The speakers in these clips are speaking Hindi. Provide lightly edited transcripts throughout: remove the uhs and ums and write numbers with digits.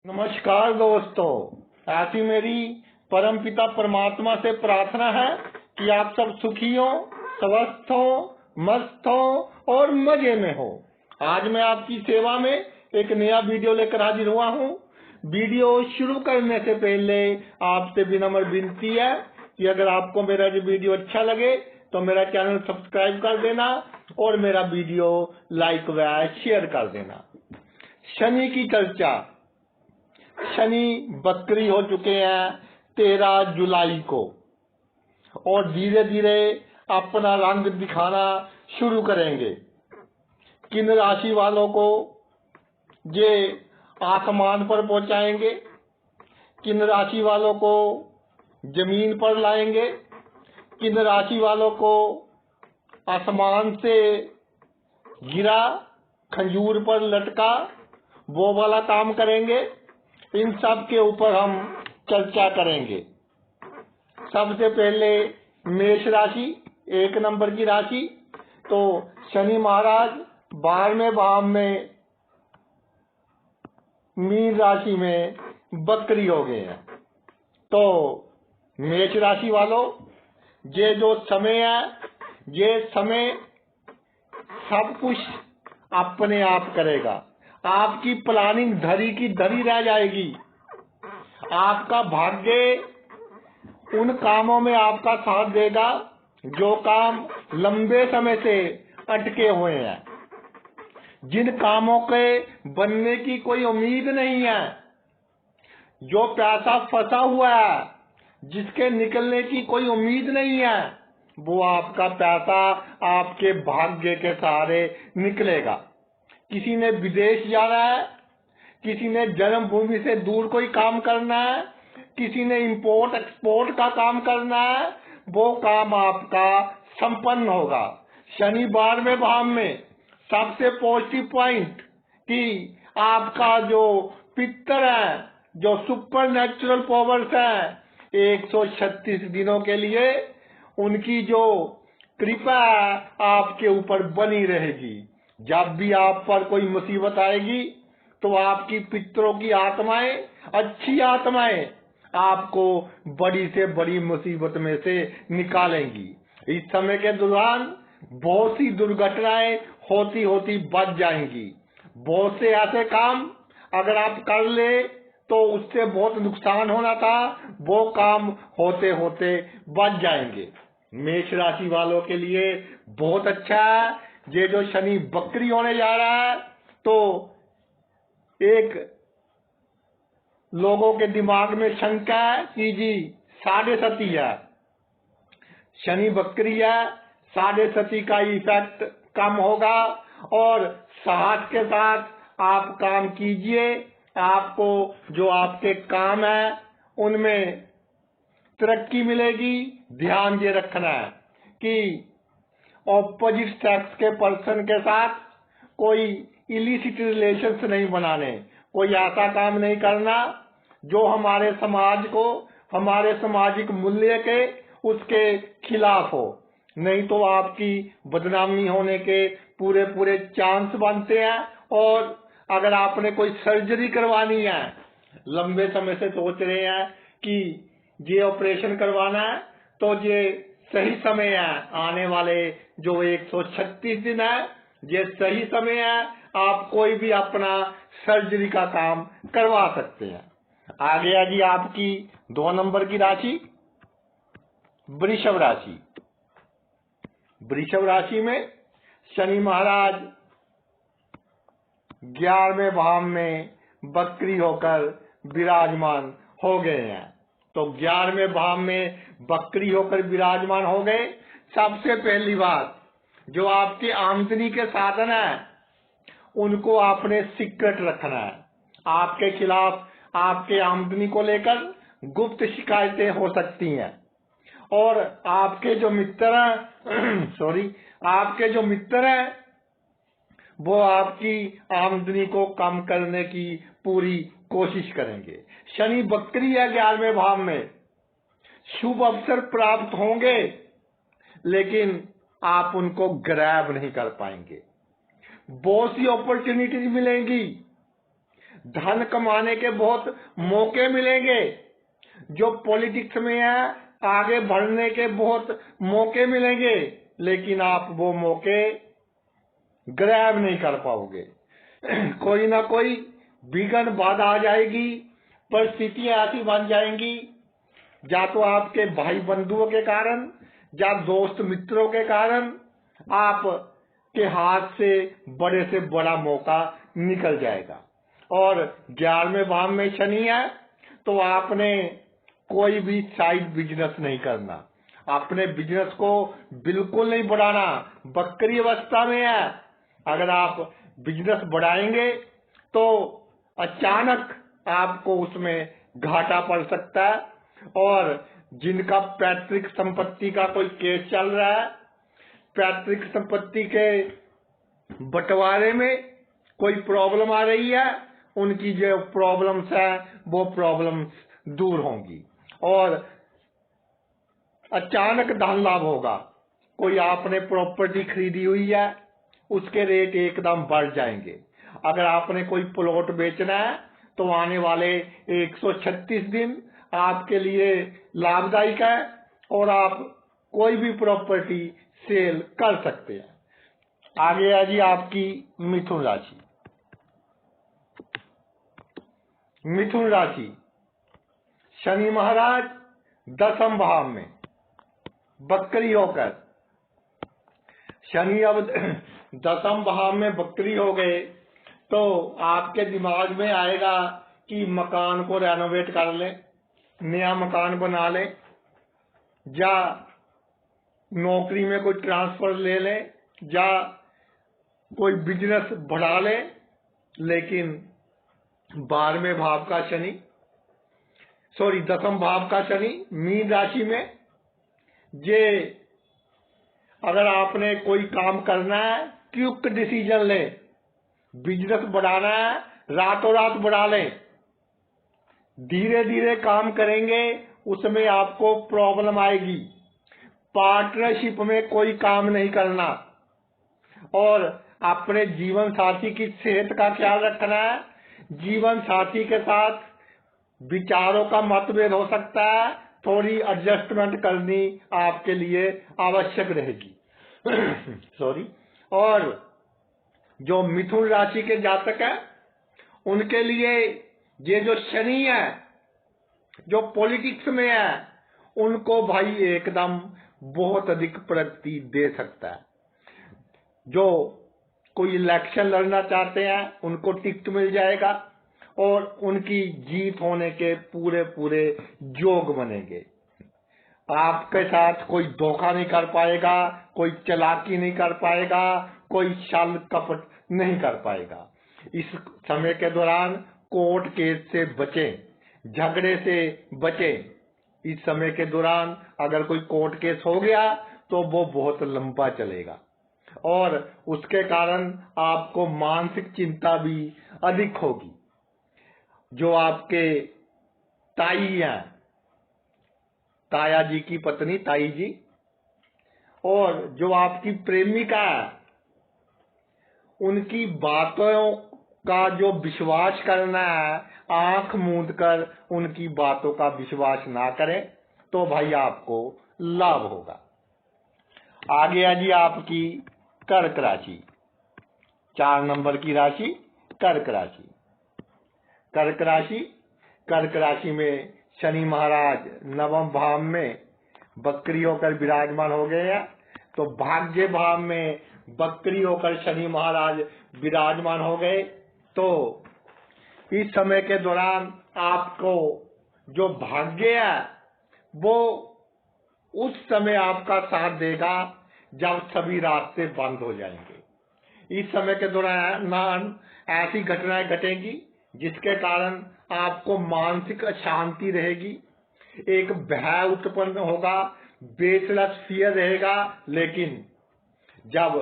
नमस्कार दोस्तों, ऐसी मेरी परमपिता परमात्मा से प्रार्थना है कि आप सब सुखी हो, स्वस्थ हो, मस्त हो और मजे में हो। आज मैं आपकी सेवा में एक नया वीडियो लेकर हाजिर हुआ हूँ। वीडियो शुरू करने से पहले आपसे विनम्र विनती है कि अगर आपको मेरा ये वीडियो अच्छा लगे तो मेरा चैनल सब्सक्राइब कर देना और मेरा वीडियो लाइक व शेयर कर देना। शनि की चर्चा। शनि बकरी हो चुके हैं 13 जुलाई को और धीरे धीरे अपना रंग दिखाना शुरू करेंगे। किन राशि वालों को ये आसमान पर पहुंचाएंगे, किन राशि वालों को जमीन पर लाएंगे, किन राशि वालों को आसमान से गिरा खंजूर पर लटका वो वाला काम करेंगे। इन सब के ऊपर हम चर्चा करेंगे। सबसे पहले मेष राशि, 1 नंबर की राशि। तो शनि महाराज 12वें भाव में मीन राशि में बकरी हो गए हैं। तो मेष राशि वालों, ये जो समय है, ये समय सब कुछ अपने आप करेगा। आपकी प्लानिंग धरी की धरी रह जाएगी। आपका भाग्य उन कामों में आपका साथ देगा जो काम लंबे समय से अटके हुए हैं, जिन कामों के बनने की कोई उम्मीद नहीं है, जो पैसा फंसा हुआ है, जिसके निकलने की कोई उम्मीद नहीं है, वो आपका पैसा आपके भाग्य के सहारे निकलेगा। किसी ने विदेश जाना है, किसी ने जन्मभूमि से दूर कोई काम करना है, किसी ने इंपोर्ट एक्सपोर्ट का काम करना है, वो काम आपका संपन्न होगा। शनि 12वें भाव में सबसे पॉजिटिव पॉइंट कि आपका जो पितर है, जो सुपर नेचुरल पावर्स है, 136 दिनों के लिए उनकी जो कृपा आपके ऊपर बनी रहेगी। जब भी आप पर कोई मुसीबत आएगी तो आपकी पितरों की आत्माएं, अच्छी आत्माएं आपको बड़ी से बड़ी मुसीबत में से निकालेंगी। इस समय के दौरान बहुत सी दुर्घटनाएं होती होती बच जाएंगी। बहुत से ऐसे काम अगर आप कर ले तो उससे बहुत नुकसान होना था, वो काम होते होते बच जाएंगे। मेष राशि वालों के लिए बहुत अच्छा है। ये जो शनि बकरी होने जा रहा है, तो एक लोगों के दिमाग में शंका है कि जी 7.5 है, शनि बकरी है, 7.5 का इफेक्ट कम होगा और साहस के साथ आप काम कीजिए। आपको जो आपके काम है उनमें तरक्की मिलेगी। ध्यान ये रखना है कि ऑपोजिट सेक्स के पर्सन के साथ कोई इलिसिट रिलेशंस नहीं बनाने, कोई ऐसा काम नहीं करना जो हमारे समाज को, हमारे सामाजिक मूल्य के उसके खिलाफ हो, नहीं तो आपकी बदनामी होने के पूरे पूरे चांस बनते हैं। और अगर आपने कोई सर्जरी करवानी है, लंबे समय से सोच रहे हैं कि ये ऑपरेशन करवाना है, तो ये सही समय है। आने वाले जो 136 दिन है, ये सही समय है। आप कोई भी अपना सर्जरी का काम करवा सकते हैं। आगे आ जी आपकी 2 नंबर की राशि वृषभ राशि। वृषभ राशि में शनि महाराज 11वें भाव में बकरी होकर विराजमान हो गए हैं। तो 11वें भाव में बकरी होकर विराजमान हो गए। सबसे पहली बात, जो आपके आमदनी के साधन है उनको आपने सीक्रेट रखना है। आपके खिलाफ आपके आमदनी को लेकर गुप्त शिकायतें हो सकती हैं और आपके जो मित्र हैं आपके जो मित्र हैं वो आपकी आमदनी को कम करने की पूरी कोशिश करेंगे। शनि बकरी है 11वें भाव में, शुभ अवसर प्राप्त होंगे लेकिन आप उनको ग्रैब नहीं कर पाएंगे। बहुत सी अपॉर्चुनिटीज मिलेंगी धन कमाने के बहुत मौके मिलेंगे। जो पॉलिटिक्स में है आगे बढ़ने के बहुत मौके मिलेंगे, लेकिन आप वो मौके ग्रैब नहीं कर पाओगे। कोई ना कोई विघ्न बाधा आ जाएगी, परिस्थितियां ऐसी बन जाएंगी, या तो आपके भाई बंधुओं के कारण या दोस्त मित्रों के कारण आप के हाथ से बड़ा मौका निकल जाएगा। और 11वें भाव में शनि है, तो आपने कोई भी साइड बिजनेस नहीं करना, अपने बिजनेस को बिल्कुल नहीं बढ़ाना। बकरी अवस्था में है, अगर आप बिजनेस बढ़ाएंगे तो अचानक आपको उसमें घाटा पड़ सकता है। और जिनका पैतृक संपत्ति का कोई केस चल रहा है, पैतृक संपत्ति के बंटवारे में कोई प्रॉब्लम आ रही है, उनकी जो प्रॉब्लम्स है वो प्रॉब्लम्स दूर होंगी और अचानक धन लाभ होगा। कोई आपने प्रॉपर्टी खरीदी हुई है, उसके रेट एकदम बढ़ जाएंगे। अगर आपने कोई प्लॉट बेचना है तो आने वाले 136 दिन आपके लिए लाभदायक है और आप कोई भी प्रॉपर्टी सेल कर सकते हैं। आगे है जी आपकी मिथुन राशि। मिथुन राशि, शनि महाराज 10वें भाव में बकरी होकर, शनि अब 10वें भाव में बकरी हो गए तो आपके दिमाग में आएगा कि मकान को रेनोवेट कर ले, नया मकान बना ले, या नौकरी में कोई ट्रांसफर ले ले, या कोई बिजनेस बढ़ा ले। लेकिन 12वें भाव का शनि, 10वें भाव का शनि मीन राशि में, ये अगर आपने कोई काम करना है क्विक डिसीजन ले, बिजनेस बढ़ाना है रातों रात बढ़ा लें। धीरे धीरे काम करेंगे उसमें आपको प्रॉब्लम आएगी। पार्टनरशिप में कोई काम नहीं करना और अपने जीवन साथी की सेहत का ख्याल रखना है। जीवन साथी के साथ विचारों का मतभेद हो सकता है, थोड़ी एडजस्टमेंट करनी आपके लिए आवश्यक रहेगी। और जो मिथुन राशि के जातक है उनके लिए ये जो शनि है जो पॉलिटिक्स में है, उनको भाई एकदम बहुत अधिक प्रगति दे सकता है। जो कोई इलेक्शन लड़ना चाहते हैं उनको टिकट मिल जाएगा और उनकी जीत होने के पूरे पूरे योग बनेंगे। आपके साथ कोई धोखा नहीं कर पाएगा, कोई चालाकी नहीं कर पाएगा, कोई छल कपट नहीं कर पाएगा। इस समय के दौरान कोर्ट केस से बचें, झगड़े से बचें। इस समय के दौरान अगर कोई कोर्ट केस हो गया तो वो बहुत लंबा चलेगा और उसके कारण आपको मानसिक चिंता भी अधिक होगी। जो आपके ताई हैं, ताया जी की पत्नी ताई जी, और जो आपकी प्रेमिका है, उनकी बातों का जो विश्वास करना है, आंख मूंद कर उनकी बातों का विश्वास ना करें तो भाई आपको लाभ होगा। आगे है जी आपकी कर्क राशि, 4 नंबर की राशि कर्क राशि। कर्क राशि में शनि महाराज 9वें भाव में बकरी होकर विराजमान हो गए हैं। तो भाग्य भाव में बकरी होकर शनि महाराज विराजमान हो गए तो इस समय के दौरान आपको जो भाग्य है वो उस समय आपका साथ देगा जब सभी रास्ते बंद हो जाएंगे। इस समय के दौरान ऐसी घटनाएं घटेंगी जिसके कारण आपको मानसिक अशांति रहेगी, एक भय उत्पन्न होगा, बेसलस फियर रहेगा। लेकिन जब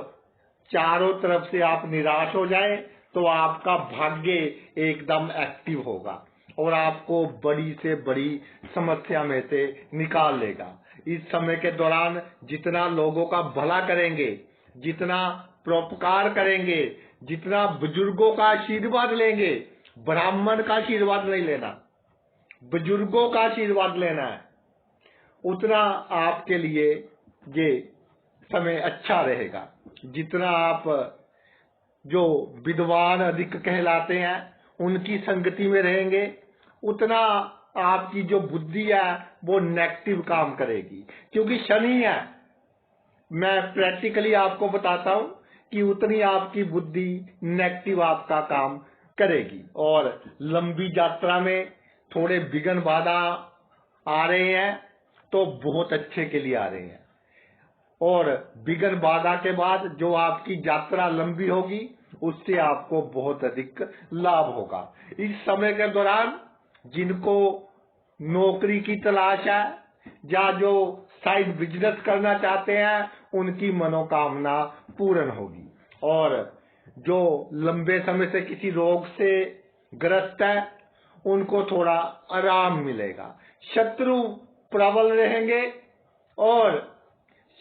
चारों तरफ से आप निराश हो जाए तो आपका भाग्य एकदम एक्टिव होगा और आपको बड़ी से बड़ी समस्या में से निकाल लेगा। इस समय के दौरान जितना लोगों का भला करेंगे, जितना परोपकार करेंगे, जितना बुजुर्गों का आशीर्वाद लेंगे, ब्राह्मण का आशीर्वाद नहीं लेना, बुजुर्गों का आशीर्वाद लेना है, उतना आपके लिए ये समय अच्छा रहेगा। जितना आप जो विद्वान अधिक कहलाते हैं उनकी संगति में रहेंगे, उतना आपकी जो बुद्धि है वो नेगेटिव काम करेगी, क्योंकि शनि है। मैं प्रैक्टिकली आपको बताता हूं कि उतनी आपकी बुद्धि नेगेटिव आपका काम करेगी। और लंबी यात्रा में थोड़े विघ्न बाधा आ रहे हैं तो बहुत अच्छे के लिए आ रहे हैं, और विघ्न बाधा के बाद जो आपकी यात्रा लंबी होगी उससे आपको बहुत अधिक लाभ होगा। इस समय के दौरान जिनको नौकरी की तलाश है या जो साइड बिजनेस करना चाहते हैं उनकी मनोकामना पूर्ण होगी, और जो लंबे समय से किसी रोग से ग्रस्त है उनको थोड़ा आराम मिलेगा। शत्रु प्रबल रहेंगे और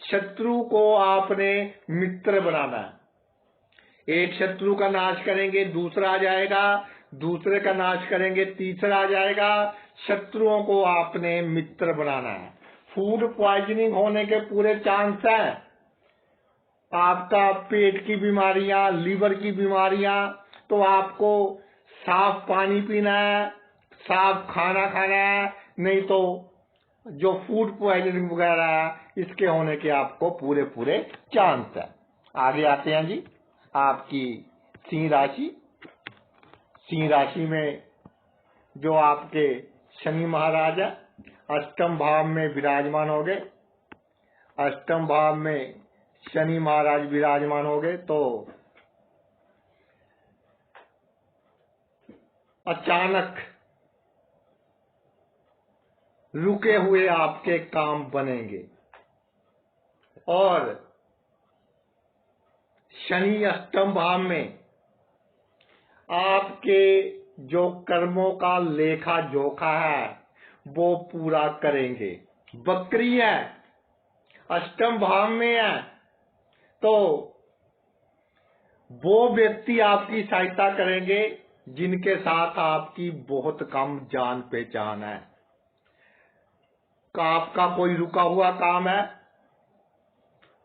शत्रु को आपने मित्र बनाना है। एक शत्रु का नाश करेंगे दूसरा आ जाएगा, दूसरे का नाश करेंगे तीसरा आ जाएगा। शत्रुओं को आपने मित्र बनाना है। फूड पॉइजनिंग होने के पूरे चांस हैं। आपका पेट की बीमारियां, लीवर की बीमारियां, तो आपको साफ पानी पीना है, साफ खाना खाना है, नहीं तो जो फूड पॉइजनिंग वगैरह है इसके होने के आपको पूरे पूरे चांस है। आगे आते हैं जी, आपकी सिंह राशि। सिंह राशि में जो आपके शनि महाराज है अष्टम भाव में विराजमान हो गए। अष्टम भाव में शनि महाराज विराजमान हो गए तो अचानक रुके हुए आपके काम बनेंगे, और शनि अष्टम भाव में आपके जो कर्मों का लेखा जोखा है वो पूरा करेंगे। बकरी है, अष्टम भाव में है, तो वो व्यक्ति आपकी सहायता करेंगे जिनके साथ आपकी बहुत कम जान पहचान है। आपका कोई रुका हुआ काम है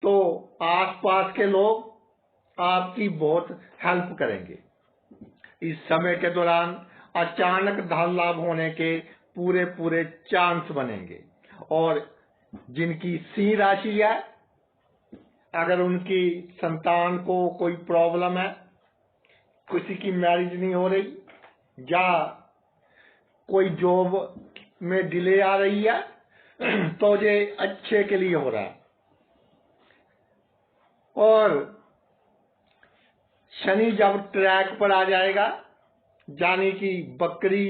तो आसपास के लोग आपकी बहुत हेल्प करेंगे। इस समय के दौरान अचानक धन लाभ होने के पूरे पूरे चांस बनेंगे। और जिनकी सिंह राशि है, अगर उनकी संतान को कोई प्रॉब्लम है, किसी की मैरिज नहीं हो रही या कोई जॉब में डिले आ रही है तो ये अच्छे के लिए हो रहा है। और शनि जब ट्रैक पर आ जाएगा, यानी कि बकरी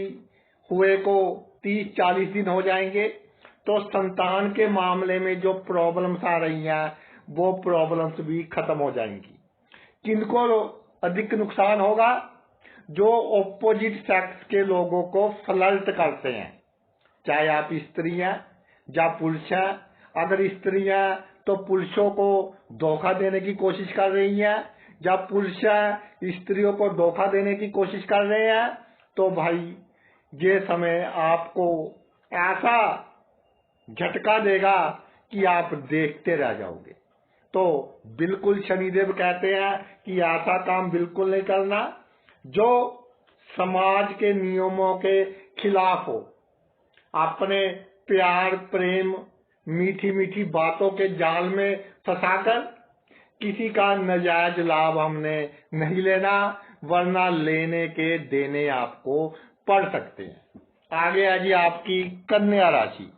हुए को 30-40 दिन हो जाएंगे, तो संतान के मामले में जो प्रॉब्लम्स आ रही हैं वो प्रॉब्लम्स भी खत्म हो जाएंगी। किनको अधिक नुकसान होगा? जो ऑपोजिट सेक्स के लोगों को फ्लर्ट करते हैं, चाहे आप स्त्री हैं या पुरुष हैं। अगर स्त्री हैं तो पुरुषों को धोखा देने की कोशिश कर रही हैं, या पुरुष हैं स्त्रियों को धोखा देने की कोशिश कर रहे हैं, तो भाई ये समय आपको ऐसा झटका देगा कि आप देखते रह जाओगे। तो बिल्कुल शनिदेव कहते हैं कि ऐसा काम बिल्कुल नहीं करना जो समाज के नियमों के खिलाफ हो। अपने प्यार प्रेम मीठी मीठी बातों के जाल में फंसाकर किसी का नाजायज लाभ हमने नहीं लेना, वरना लेने के देने आपको पड़ सकते हैं। आगे आ जी आपकी कन्या राशि।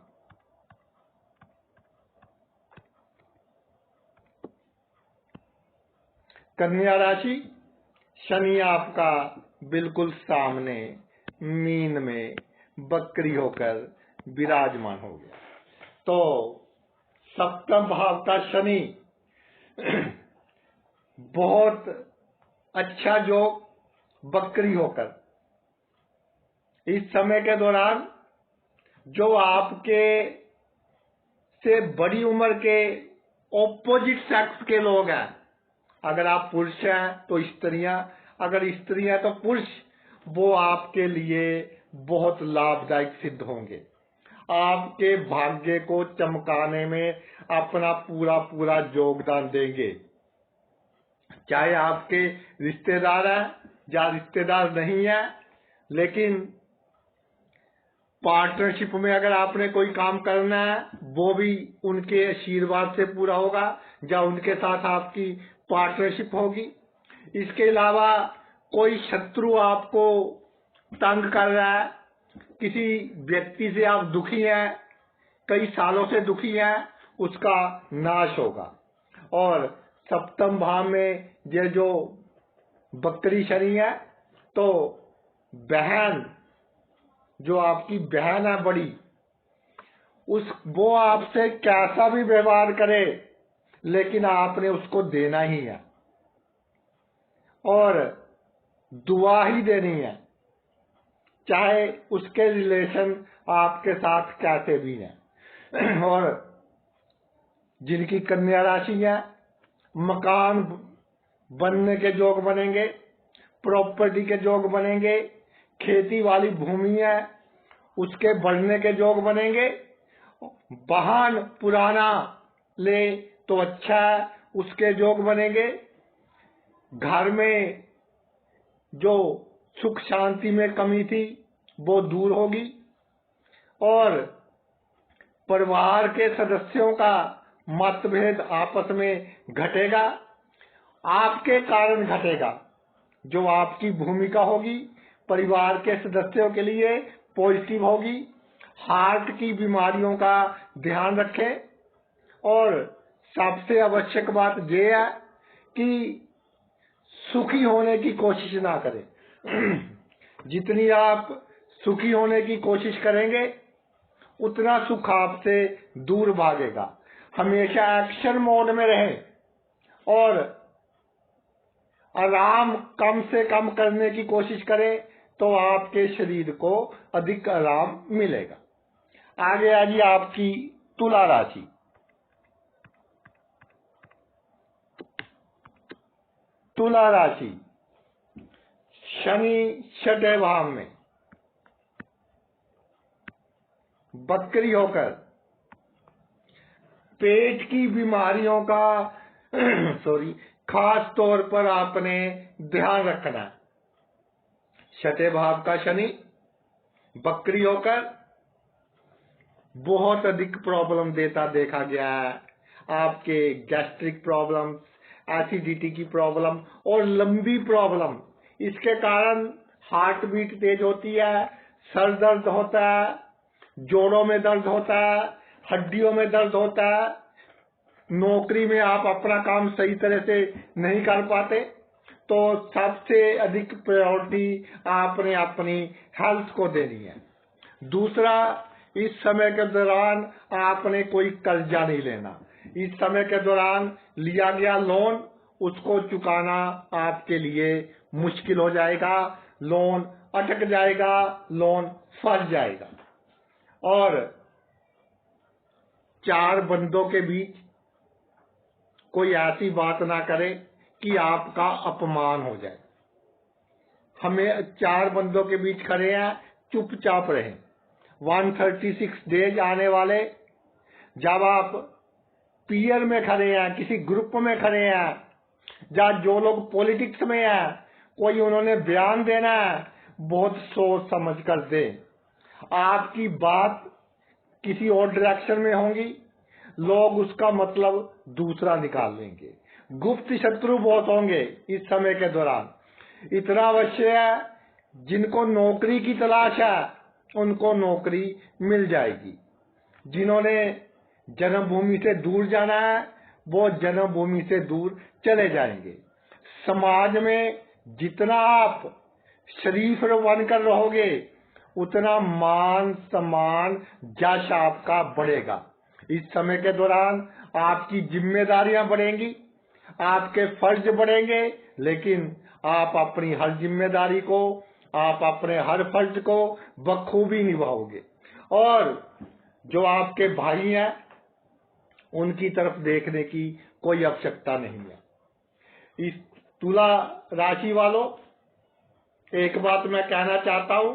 कन्या राशि, शनि आपका बिल्कुल सामने मीन में बकरी होकर विराजमान हो गया। तो सप्तम भाव का शनि बहुत अच्छा जो बकरी होकर इस समय के दौरान जो आपके से बड़ी उम्र के ऑपोजिट सेक्स के लोग हैं, अगर आप पुरुष हैं तो स्त्रियां, अगर स्त्री हैं तो पुरुष, वो आपके लिए बहुत लाभदायक सिद्ध होंगे। आपके भाग्य को चमकाने में अपना पूरा पूरा योगदान देंगे। चाहे आपके रिश्तेदार हैं या रिश्तेदार नहीं है, लेकिन पार्टनरशिप में अगर आपने कोई काम करना है वो भी उनके आशीर्वाद से पूरा होगा या उनके साथ आपकी पार्टनरशिप होगी। इसके अलावा कोई शत्रु आपको तंग कर रहा है, किसी व्यक्ति से आप दुखी हैं, कई सालों से दुखी हैं, उसका नाश होगा। और सप्तम भाव में ये जो बकरी शनि है, तो बहन, जो आपकी बहन है बड़ी, वो आपसे कैसा भी व्यवहार करे लेकिन आपने उसको देना ही है और दुआ ही देनी है, चाहे उसके रिलेशन आपके साथ कैसे भी हैं। और जिनकी कन्या राशि है, मकान बनने के योग बनेंगे, प्रॉपर्टी के योग बनेंगे, खेती वाली भूमि है उसके बढ़ने के योग बनेंगे, वाहन पुराना ले तो अच्छा है उसके योग बनेंगे, घर में जो सुख शांति में कमी थी वो दूर होगी और परिवार के सदस्यों का मतभेद आपस में घटेगा, आपके कारण घटेगा। जो आपकी भूमिका होगी परिवार के सदस्यों के लिए पॉजिटिव होगी। हार्ट की बीमारियों का ध्यान रखें और सबसे आवश्यक बात यह है कि सुखी होने की कोशिश ना करें। जितनी आप सुखी होने की कोशिश करेंगे उतना सुख आपसे दूर भागेगा। हमेशा एक्शन मोड में रहें और आराम कम से कम करने की कोशिश करें तो आपके शरीर को अधिक आराम मिलेगा। आगे आइए आपकी तुला राशि। तुला राशि, शनि छठे भाव में बकरी होकर पेट की बीमारियों का खास तौर पर आपने ध्यान रखना है। छठे भाव का शनि बकरी होकर बहुत अधिक प्रॉब्लम देता देखा गया है। आपके गैस्ट्रिक प्रॉब्लम, एसिडिटी की प्रॉब्लम और लंबी प्रॉब्लम, इसके कारण हार्ट बीट तेज होती है, सर दर्द होता है, जोड़ों में दर्द होता है, हड्डियों में दर्द होता है, नौकरी में आप अपना काम सही तरह से नहीं कर पाते। तो सबसे अधिक प्रायोरिटी आपने अपनी हेल्थ को देनी है। दूसरा, इस समय के दौरान आपने कोई कर्जा नहीं लेना। इस समय के दौरान लिया गया लोन, उसको चुकाना आपके लिए मुश्किल हो जाएगा, लोन अटक जाएगा, लोन फंस जाएगा। और चार बंदों के बीच कोई ऐसी बात ना करे कि आपका अपमान हो जाए। हमें चार बंदों के बीच खड़े हैं, चुपचाप रहें। 136 डेज आने वाले, जब आप पीयर में खड़े हैं, किसी ग्रुप में खड़े हैं, या जो लोग पॉलिटिक्स में हैं, कोई उन्होंने बयान देना है, बहुत सोच समझ कर दें। आपकी बात किसी और डायरेक्शन में होंगी, लोग उसका मतलब दूसरा निकाल लेंगे। गुप्त शत्रु बहुत होंगे इस समय के दौरान। इतना अवश्य है, जिनको नौकरी की तलाश है उनको नौकरी मिल जाएगी। जिन्होंने जन्मभूमि से दूर जाना है वो जन्मभूमि से दूर चले जाएंगे। समाज में जितना आप शरीफ बनकर रहोगे उतना मान सम्मान यश आपका बढ़ेगा। इस समय के दौरान आपकी जिम्मेदारियां बढ़ेंगी, आपके फर्ज बढ़ेंगे, लेकिन आप अपनी हर जिम्मेदारी को, आप अपने हर फर्ज को बखूबी निभाओगे। और जो आपके भाई हैं उनकी तरफ देखने की कोई आवश्यकता नहीं है। इस तुला राशि वालों, एक बात मैं कहना चाहता हूं,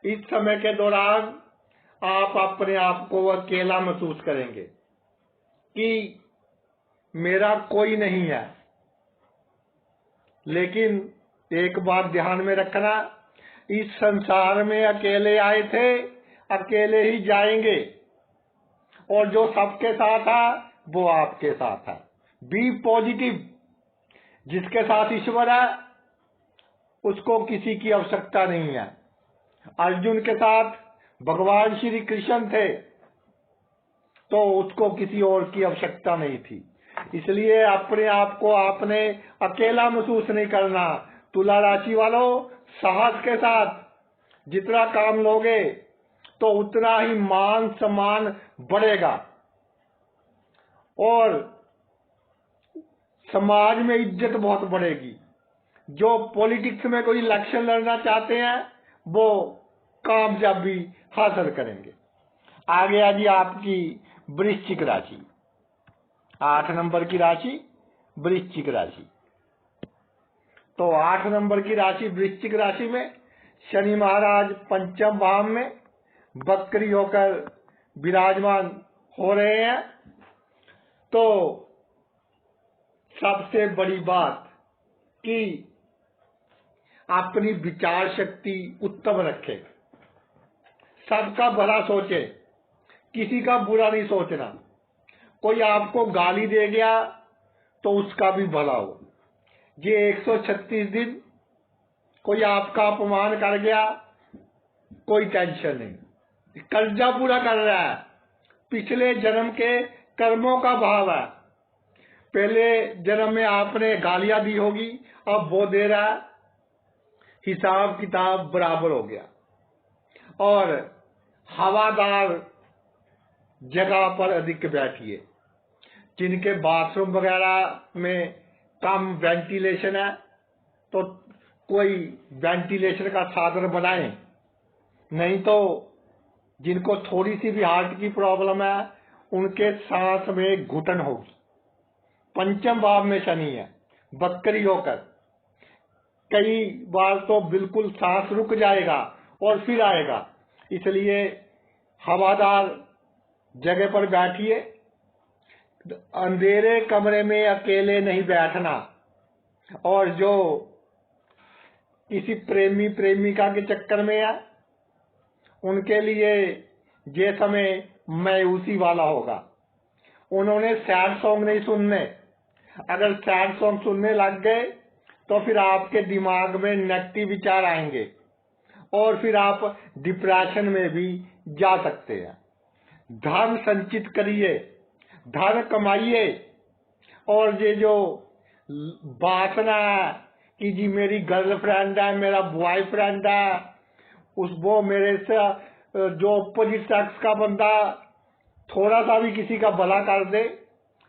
इस समय के दौरान आप अपने आप को अकेला महसूस करेंगे कि मेरा कोई नहीं है। लेकिन एक बात ध्यान में रखना, इस संसार में अकेले आए थे, अकेले ही जाएंगे, और जो सबके साथ है वो आपके साथ है। Be positive. जिसके साथ ईश्वर है उसको किसी की आवश्यकता नहीं है। अर्जुन के साथ भगवान श्री कृष्ण थे तो उसको किसी और की आवश्यकता नहीं थी। इसलिए अपने आप को आपने अकेला महसूस नहीं करना। तुला राशि वालों, साहस के साथ जितना काम लोगे तो उतना ही मान सम्मान बढ़ेगा और समाज में इज्जत बहुत बढ़ेगी। जो पॉलिटिक्स में कोई इलेक्शन लड़ना चाहते हैं वो कामयाबी हासिल करेंगे। आगे आ जी आपकी वृश्चिक राशि, 8 नंबर की राशि वृश्चिक राशि। तो 8 नंबर की राशि वृश्चिक राशि में शनि महाराज पंचम भाव में वक्री होकर विराजमान हो रहे हैं। तो सबसे बड़ी बात कि अपनी विचार शक्ति उत्तम रखें, सबका भला सोचे, किसी का बुरा नहीं सोचना। कोई आपको गाली दे गया तो उसका भी भला हो। ये 136 दिन कोई आपका अपमान कर गया, कोई टेंशन नहीं, कर्जा पूरा कर रहा है, पिछले जन्म के कर्मों का भाव है। पहले जन्म में आपने गालियां दी होगी, अब वो दे रहा है, हिसाब किताब बराबर हो गया। और हवादार जगह पर अधिक बैठिए। जिनके बाथरूम वगैरह में कम वेंटिलेशन है तो कोई वेंटिलेशन का साधन बनाएं, नहीं तो जिनको थोड़ी सी भी हार्ट की प्रॉब्लम है उनके सांस में घुटन होगी। पंचम भाव में शनि है वक्री होकर, कई बार तो बिल्कुल सांस रुक जाएगा और फिर आएगा। इसलिए हवादार जगह पर बैठिए। अंधेरे कमरे में अकेले नहीं बैठना। और जो किसी प्रेमी प्रेमिका के चक्कर में है उनके लिए ये समय मायूसी वाला होगा। उन्होंने सैड सॉन्ग नहीं सुनने। अगर सैड सॉन्ग सुनने लग गए तो फिर आपके दिमाग में नेगेटिव विचार आएंगे और फिर आप डिप्रेशन में भी जा सकते हैं। धन संचित करिए, धन कमाइए। और ये जो वासना है कि जी मेरी गर्लफ्रेंड है, मेरा बॉयफ्रेंड है, वो मेरे से जो अपोजिट सेक्स का बंदा थोड़ा सा भी किसी का भला कर दे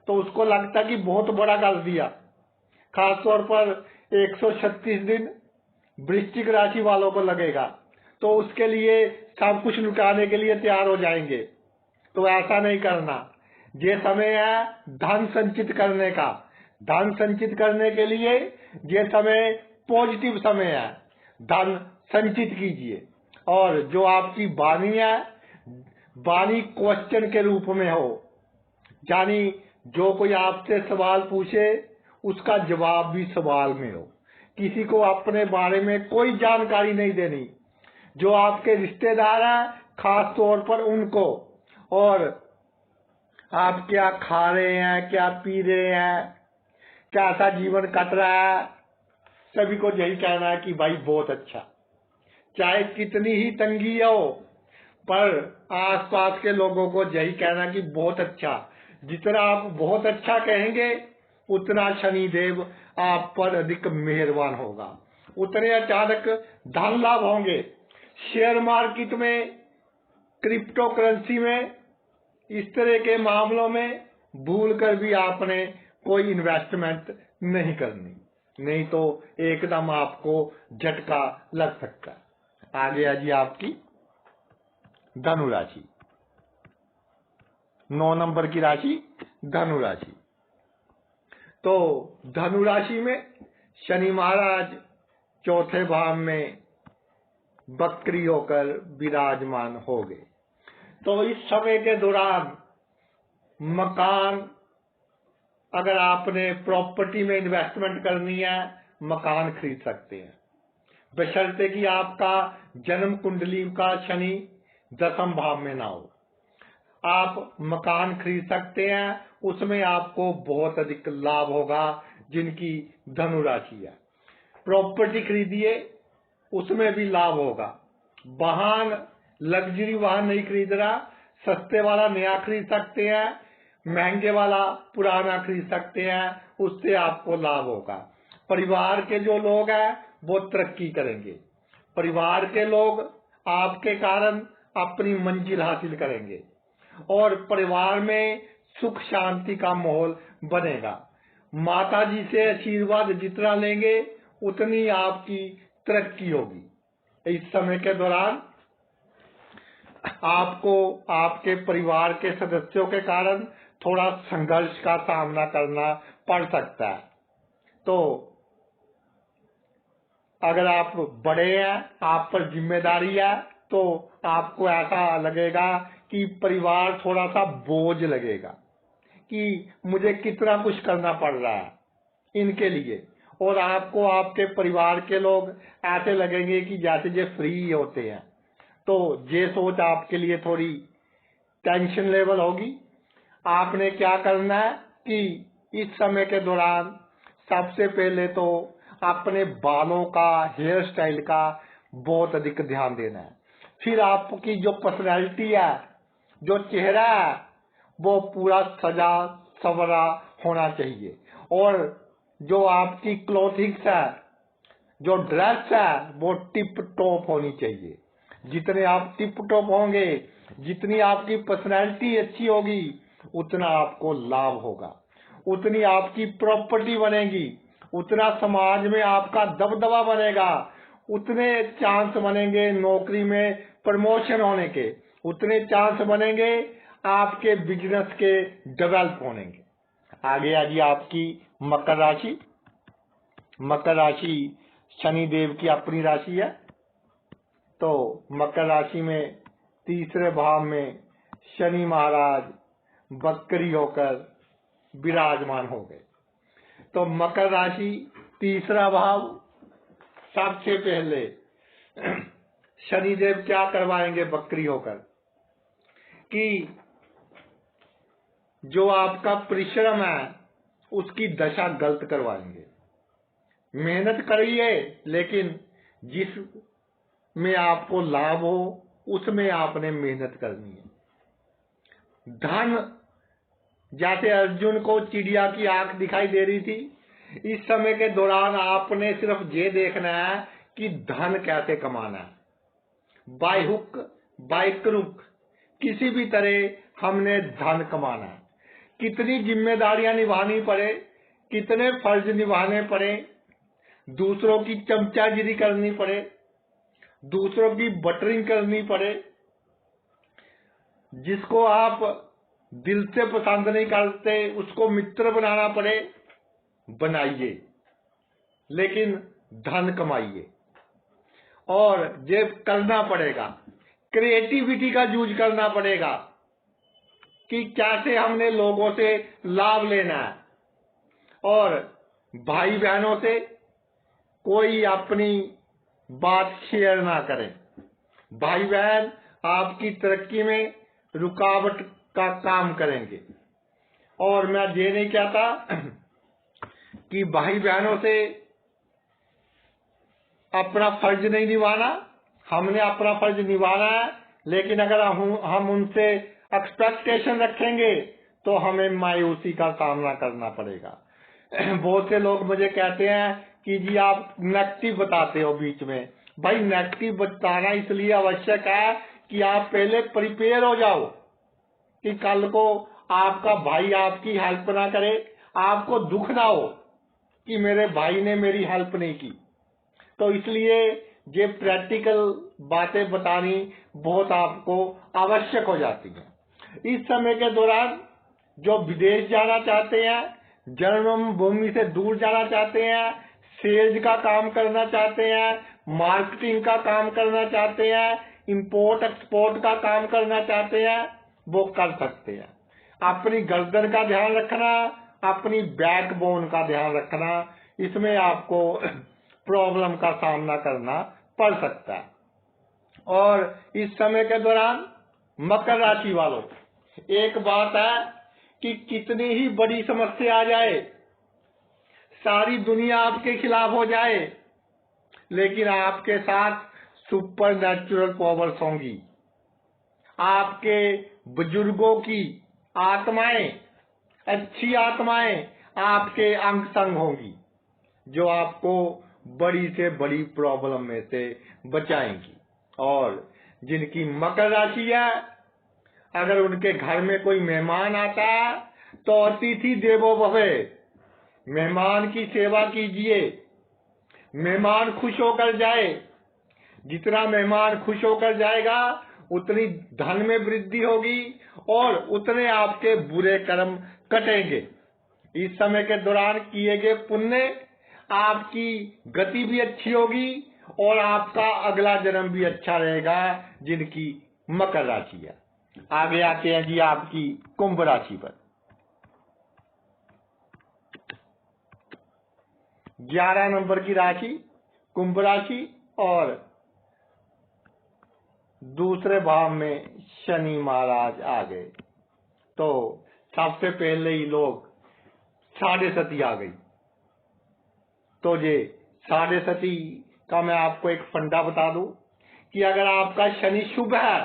तो उसको लगता कि बहुत बड़ा कर दिया। खासतौर पर 136 दिन वृश्चिक राशि वालों को लगेगा तो उसके लिए सब कुछ लुटाने के लिए तैयार हो जाएंगे। तो ऐसा नहीं करना। ये समय है धन संचित करने का। धन संचित करने के लिए ये समय पॉजिटिव समय है। धन संचित कीजिए। और जो आपकी वाणी है, वाणी क्वेश्चन के रूप में हो, यानी जो कोई आपसे सवाल पूछे उसका जवाब भी सवाल में हो। किसी को अपने बारे में कोई जानकारी नहीं देनी। जो आपके रिश्तेदार हैं खास तौर पर उनको, और आप क्या खा रहे हैं, क्या पी रहे हैं, कैसा जीवन कट रहा है, सभी को यही कहना है कि भाई बहुत अच्छा। चाहे कितनी ही तंगी हो पर आसपास के लोगों को यही कहना कि बहुत अच्छा। जितना आप बहुत अच्छा कहेंगे उतना शनिदेव आप पर अधिक मेहरबान होगा, उतने अचानक धन लाभ होंगे। शेयर मार्केट में, क्रिप्टो करेंसी में, इस तरह के मामलों में भूल कर भी आपने कोई इन्वेस्टमेंट नहीं करनी, नहीं तो एकदम आपको झटका लग सकता है। आगे आ जी आपकी धनु राशि, 9 नंबर की राशि धनु राशि। तो धनु राशि में शनि महाराज चौथे भाव में वक्री होकर विराजमान हो गए। तो इस समय के दौरान मकान, अगर आपने प्रॉपर्टी में इन्वेस्टमेंट करनी है, मकान खरीद सकते हैं, बशर्ते कि आपका जन्म कुंडली का शनि 10वें भाव में ना हो। आप मकान खरीद सकते हैं, उसमें आपको बहुत अधिक लाभ होगा जिनकी धनु राशि है। प्रॉपर्टी खरीदिए, उसमें भी लाभ होगा। वाहन, लग्जरी वाहन नहीं खरीद रहा, सस्ते वाला नया खरीद सकते हैं, महंगे वाला पुराना खरीद सकते हैं, उससे आपको लाभ होगा। परिवार के जो लोग हैं वो तरक्की करेंगे। परिवार के लोग आपके कारण अपनी मंजिल हासिल करेंगे और परिवार में सुख शांति का माहौल बनेगा। माता जी से आशीर्वाद जितना लेंगे उतनी आपकी तरक्की होगी। इस समय के दौरान आपको आपके परिवार के सदस्यों के कारण थोड़ा संघर्ष का सामना करना पड़ सकता है। तो अगर आप बड़े हैं, आप पर जिम्मेदारी है, तो आपको ऐसा लगेगा कि परिवार थोड़ा सा बोझ लगेगा कि मुझे कितना कुछ करना पड़ रहा है इनके लिए, और आपको आपके परिवार के लोग ऐसे लगेंगे कि जैसे ये फ्री होते हैं। तो ये सोच आपके लिए थोड़ी टेंशन लेवल होगी। आपने क्या करना है कि इस समय के दौरान सबसे पहले तो अपने बालों का, हेयर स्टाइल का बहुत अधिक ध्यान देना है। फिर आपकी जो पर्सनैलिटी है, जो चेहरा है, वो पूरा सजा सवरा होना चाहिए। और जो आपकी क्लोथिंग्स है, जो ड्रेस है, वो टिप टॉप होनी चाहिए। जितने आप टिप टॉप होंगे, जितनी आपकी पर्सनैलिटी अच्छी होगी, उतना आपको लाभ होगा, उतनी आपकी प्रॉपर्टी बनेगी, उतना समाज में आपका दबदबा बनेगा, उतने चांस बनेंगे नौकरी में प्रमोशन होने के, उतने चांस बनेंगे आपके बिजनेस के डेवलप होने के। आगे आगे आपकी मकर राशि। मकर राशि शनि देव की अपनी राशि है। तो मकर राशि में तीसरे भाव में शनि महाराज वक्री होकर विराजमान हो गए। तो मकर राशि तीसरा भाव, सबसे पहले शनिदेव क्या करवाएंगे वक्री होकर कि जो आपका परिश्रम है उसकी दशा गलत करवाएंगे। मेहनत करिए, लेकिन जिस में आपको लाभ हो उसमें आपने मेहनत करनी है। धन, जैसे अर्जुन को चिड़िया की आंख दिखाई दे रही थी, इस समय के दौरान आपने सिर्फ ये देखना है कि धन कैसे कमाना है। बाय हुक बाय क्रुक, किसी भी तरह हमने धन कमाना है। कितनी जिम्मेदारियां निभानी पड़े, कितने फर्ज निभाने पड़े, दूसरों की चमचागिरी करनी पड़े, दूसरों की बटरिंग करनी पड़े, जिसको आप दिल से पसंद नहीं करते उसको मित्र बनाना पड़े, बनाइए, लेकिन धन कमाइए। और ये करना पड़ेगा, क्रिएटिविटी का यूज करना पड़ेगा कि कैसे हमने लोगों से लाभ लेना है। और भाई बहनों से कोई अपनी बात शेयर ना करें। भाई बहन आपकी तरक्की में रुकावट का काम करेंगे। और मैं ये नहीं कहता कि भाई बहनों से अपना फर्ज नहीं निभाना, हमने अपना फर्ज निभाना है, लेकिन अगर हम उनसे एक्सपेक्टेशन रखेंगे तो हमें मायूसी का सामना करना पड़ेगा। बहुत से लोग मुझे कहते हैं कि जी आप नेगेटिव बताते हो बीच में। भाई नेगेटिव बताना इसलिए आवश्यक है कि आप पहले प्रिपेयर हो जाओ कि कल को आपका भाई आपकी हेल्प ना करे, आपको दुख ना हो कि मेरे भाई ने मेरी हेल्प नहीं की। तो इसलिए ये प्रैक्टिकल बातें बतानी बहुत आपको आवश्यक हो जाती है। इस समय के दौरान जो विदेश जाना चाहते हैं, जन्मभूमि से दूर जाना चाहते हैं, सेल्स का काम करना चाहते हैं, मार्केटिंग का काम करना चाहते हैं, इंपोर्ट एक्सपोर्ट का काम करना चाहते हैं, वो कर सकते हैं। अपनी गर्दन का ध्यान रखना, अपनी बैकबोन का ध्यान रखना, इसमें आपको प्रॉब्लम का सामना करना पड़ सकता है। और इस समय के दौरान मकर राशि वालों, एक बात है कि कितनी ही बड़ी समस्या आ जाए, सारी दुनिया आपके खिलाफ हो जाए, लेकिन आपके साथ सुपर नेचुरल पावर्स होंगी। आपके बुजुर्गों की आत्माएं, अच्छी आत्माएं आपके अंग संग होंगी, जो आपको बड़ी से बड़ी प्रॉब्लम में से बचाएंगी। और जिनकी मकर राशि है, अगर उनके घर में कोई मेहमान आता है तो अतिथि देवो भव, मेहमान की सेवा कीजिए, मेहमान खुश होकर जाए। जितना मेहमान खुश होकर जाएगा उतनी धन में वृद्धि होगी और उतने आपके बुरे कर्म कटेंगे। इस समय के दौरान किए गए पुण्य, आपकी गति भी अच्छी होगी और आपका अगला जन्म भी अच्छा रहेगा, जिनकी मकर राशि है। आगे आते हैं जी आपकी कुंभ राशि पर। 11 नंबर की राशि कुंभ राशि, और दूसरे भाव में शनि महाराज आ गए। तो सबसे पहले ही लोग साढ़े सती आ गई। तो ये साढ़े सती का मैं आपको एक फंडा बता दूं कि अगर आपका शनि शुभ है,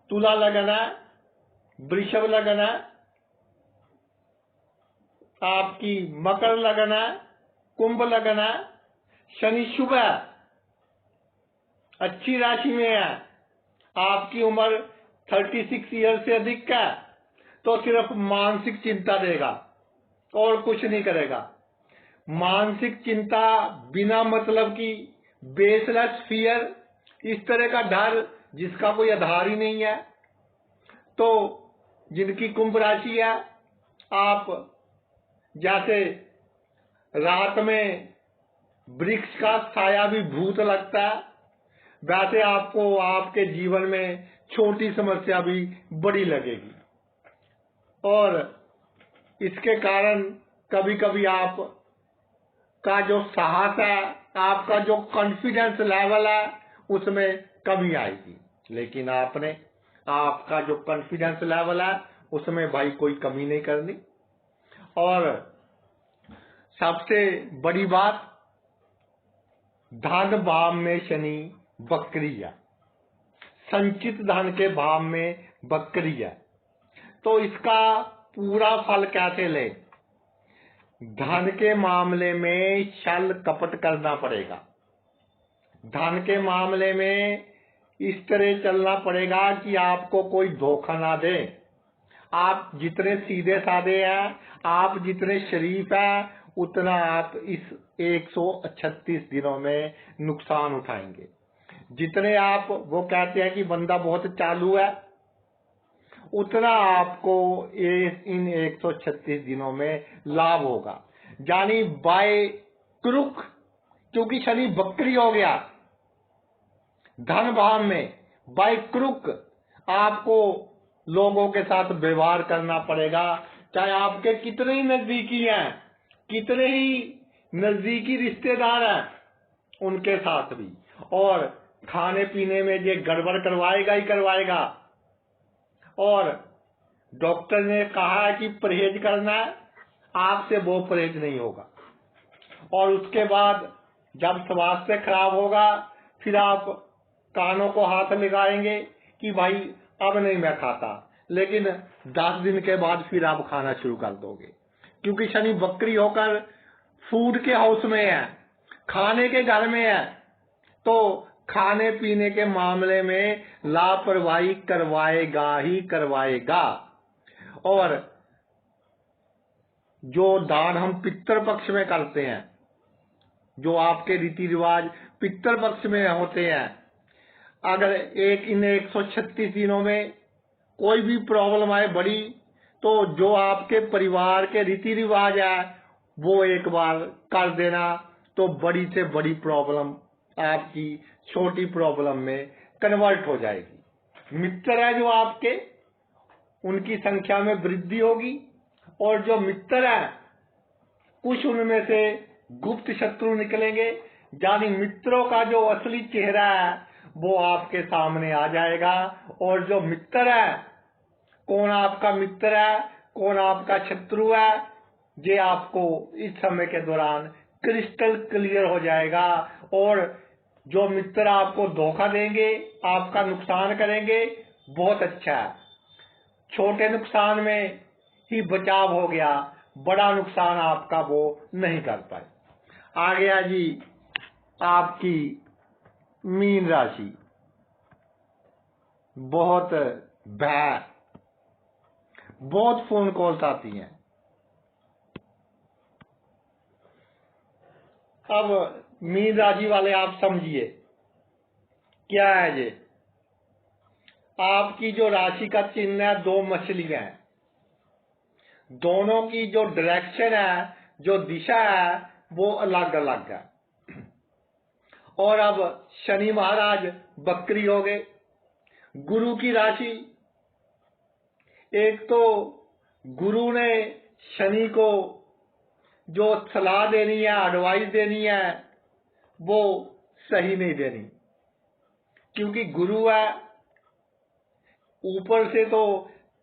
तुला लगन है, वृषभ लगन है, आपकी मकर लगन है, कुंभ लगन है, शनि शुभ है, अच्छी राशि में है, आपकी उम्र 36 ईयर से अधिक है, तो सिर्फ मानसिक चिंता देगा और कुछ नहीं करेगा। मानसिक चिंता, बिना मतलब की बेसलेस फियर, इस तरह का डर जिसका कोई आधार ही नहीं है। तो जिनकी कुंभ राशि है, आप जैसे रात में वृक्ष का साया भी भूत लगता है, वैसे आपको आपके जीवन में छोटी समस्या भी बड़ी लगेगी। और इसके कारण कभी कभी आप का जो साहस है, आपका जो कॉन्फिडेंस लेवल है, उसमें कमी आएगी। लेकिन आपका जो कॉन्फिडेंस लेवल है, उसमें भाई कोई कमी नहीं करनी। और सबसे बड़ी बात, धन भाव में शनि वक्री है, संचित धन के भाव में वक्री है। तो इसका पूरा फल कैसे ले? धन के मामले में छल कपट करना पड़ेगा। धन के मामले में इस तरह चलना पड़ेगा कि आपको कोई धोखा ना दे। आप जितने सीधे साधे हैं, आप जितने शरीफ हैं, उतना आप इस 136 दिनों में नुकसान उठाएंगे। जितने आप, वो कहते हैं कि बंदा बहुत चालू है, उतना आपको इन 136 दिनों में लाभ होगा। यानी बाय क्रुक, क्योंकि शनि वक्री हो गया धन भाव में, बाय क्रुक आपको लोगों के साथ व्यवहार करना पड़ेगा, चाहे आपके कितने ही नजदीकी हैं, कितने ही नजदीकी रिश्तेदार हैं, उनके साथ भी। और खाने पीने में ये गड़बड़ करवाएगा ही करवाएगा। और डॉक्टर ने कहा है कि परहेज करना है, आपसे वो परहेज नहीं होगा। और उसके बाद जब स्वास्थ्य खराब होगा, फिर आप कानों को हाथ लगाएंगे कि भाई अब नहीं मैं खाता, लेकिन 10 दिन के बाद फिर आप खाना शुरू कर दोगे, क्योंकि शनि वक्री होकर फूड के हाउस में है, खाने के घर में है। तो खाने पीने के मामले में लापरवाही करवाएगा ही करवाएगा। और जो दान हम पितृ पक्ष में करते हैं, जो आपके रीति रिवाज पितृ पक्ष में होते हैं, अगर इन 136 दिनों में कोई भी प्रॉब्लम आए बड़ी, तो जो आपके परिवार के रीति रिवाज है वो एक बार कर देना तो बड़ी से बड़ी प्रॉब्लम आपकी छोटी प्रॉब्लम में कन्वर्ट हो जाएगी। मित्र है जो आपके, उनकी संख्या में वृद्धि होगी, और जो मित्र है कुछ उनमें से गुप्त शत्रु निकलेंगे, यानी मित्रों का जो असली चेहरा है वो आपके सामने आ जाएगा। और जो मित्र है, कौन आपका मित्र है कौन आपका शत्रु है, ये आपको इस समय के दौरान क्रिस्टल क्लियर हो जाएगा। और जो मित्र आपको धोखा देंगे, आपका नुकसान करेंगे, बहुत अच्छा है, छोटे नुकसान में ही बचाव हो गया, बड़ा नुकसान आपका वो नहीं कर पाए। आ गया जी आपकी मीन राशि। बहुत भय, बहुत फोन कॉल्स आती हैं। अब मीन राशि वाले आप समझिए क्या है ये। आपकी जो राशि का चिन्ह है, दो मछलियां हैं, दोनों की जो डायरेक्शन है, जो दिशा है, वो अलग अलग है। और अब शनि महाराज बकरी हो गए। गुरु की राशि, एक तो गुरु ने शनि को जो सलाह देनी है, एडवाइस देनी है, वो सही नहीं देनी, क्योंकि गुरु है ऊपर से तो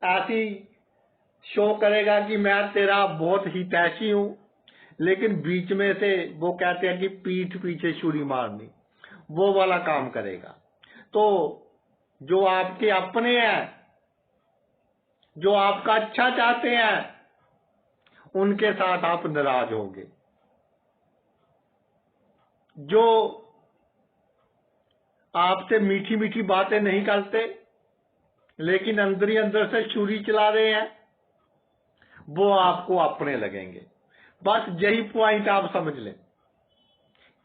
ऐसी शो करेगा कि मैं तेरा बहुत हितैषी हूं, लेकिन बीच में से वो कहते हैं कि पीठ पीछे छुरी मारनी, वो वाला काम करेगा। तो जो आपके अपने हैं, जो आपका अच्छा चाहते हैं, उनके साथ आप नाराज होंगे। जो आपसे मीठी मीठी बातें नहीं करते लेकिन अंदर ही अंदर से छुरी चला रहे हैं, वो आपको अपने लगेंगे। बस यही पॉइंट आप समझ लें,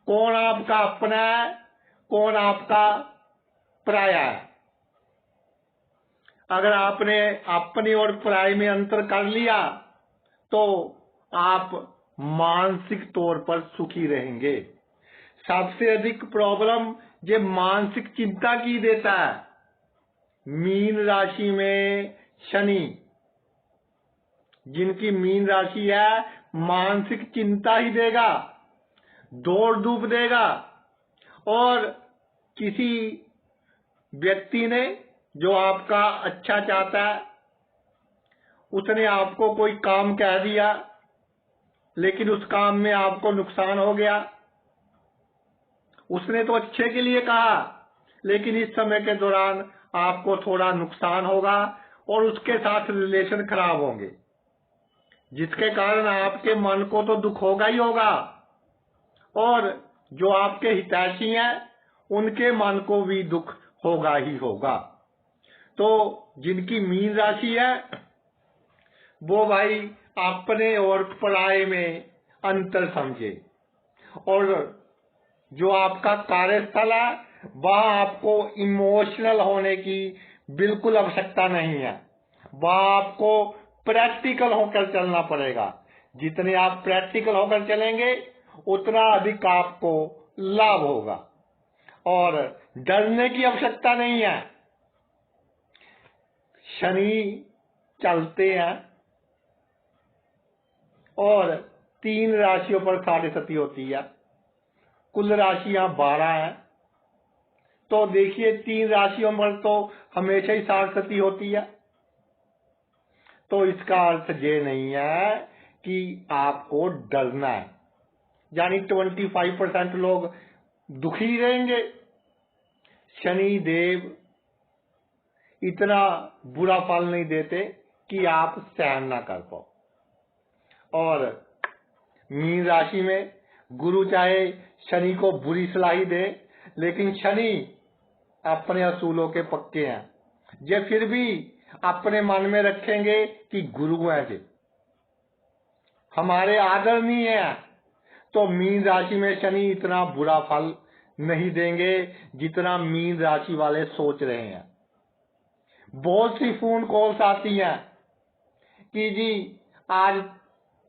कौन आपका अपना है, कौन आपका पराया है। अगर आपने अपनी और पराई में अंतर कर लिया तो आप मानसिक तौर पर सुखी रहेंगे। सबसे अधिक प्रॉब्लम ये मानसिक चिंता की देता है। मीन राशि में शनि, जिनकी मीन राशि है, मानसिक चिंता ही देगा, दौड़ धूप देगा। और किसी व्यक्ति ने जो आपका अच्छा चाहता है, उसने आपको कोई काम कह दिया, लेकिन उस काम में आपको नुकसान हो गया। उसने तो अच्छे के लिए कहा, लेकिन इस समय के दौरान आपको थोड़ा नुकसान होगा और उसके साथ रिलेशन खराब होंगे, जिसके कारण आपके मन को तो दुख होगा ही होगा, और जो आपके हितैषी हैं उनके मन को भी दुख होगा ही होगा। तो जिनकी मीन राशि है वो भाई अपने और पराये में अंतर समझे। और जो आपका कार्यस्थल है, वहां आपको इमोशनल होने की बिल्कुल आवश्यकता नहीं है, वहां आपको प्रैक्टिकल होकर चलना पड़ेगा। जितने आप प्रैक्टिकल होकर चलेंगे उतना अधिक आपको लाभ होगा, और डरने की आवश्यकता नहीं है। शनि चलते हैं और 3 राशियों पर साढ़े सती होती है, कुल राशियां 12 हैं। तो देखिए 3 राशियों पर तो हमेशा ही साढ़े सती होती है। तो इसका अर्थ ये नहीं है कि आपको डरना है, यानी 25% लोग दुखी रहेंगे। शनि देव इतना बुरा फल नहीं देते कि आप सहन ना कर पाओ। और मीन राशि में गुरु चाहे शनि को बुरी सलाह दे, लेकिन शनि अपने असूलों के पक्के हैं। ये फिर भी अपने मन में रखेंगे कि गुरु हैं जी, हमारे आदरणीय हैं। तो मीन राशि में शनि इतना बुरा फल नहीं देंगे जितना मीन राशि वाले सोच रहे हैं। बहुत सी फोन कॉल्स आती हैं कि जी आज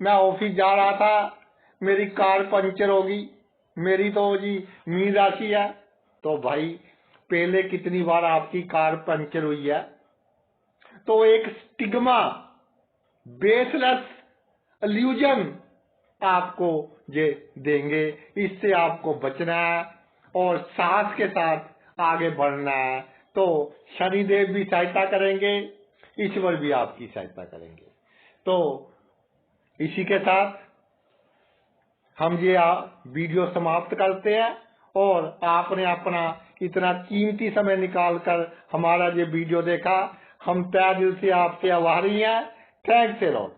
मैं ऑफिस जा रहा था, मेरी कार पंचर होगी, मेरी तो जी मीन राशि है। तो भाई पहले कितनी बार आपकी कार पंचर हुई है? तो एक स्टिग्मा, बेसलेस इल्यूजन आपको ये देंगे। इससे आपको बचना है और साहस के साथ आगे बढ़ना है। तो शनिदेव भी सहायता करेंगे, ईश्वर भी आपकी सहायता करेंगे। तो इसी के साथ हम ये वीडियो समाप्त करते हैं। और आपने अपना इतना कीमती समय निकालकर हमारा ये वीडियो देखा, हम तहे दिल से आपके आभारी हैं। Thanks a lot.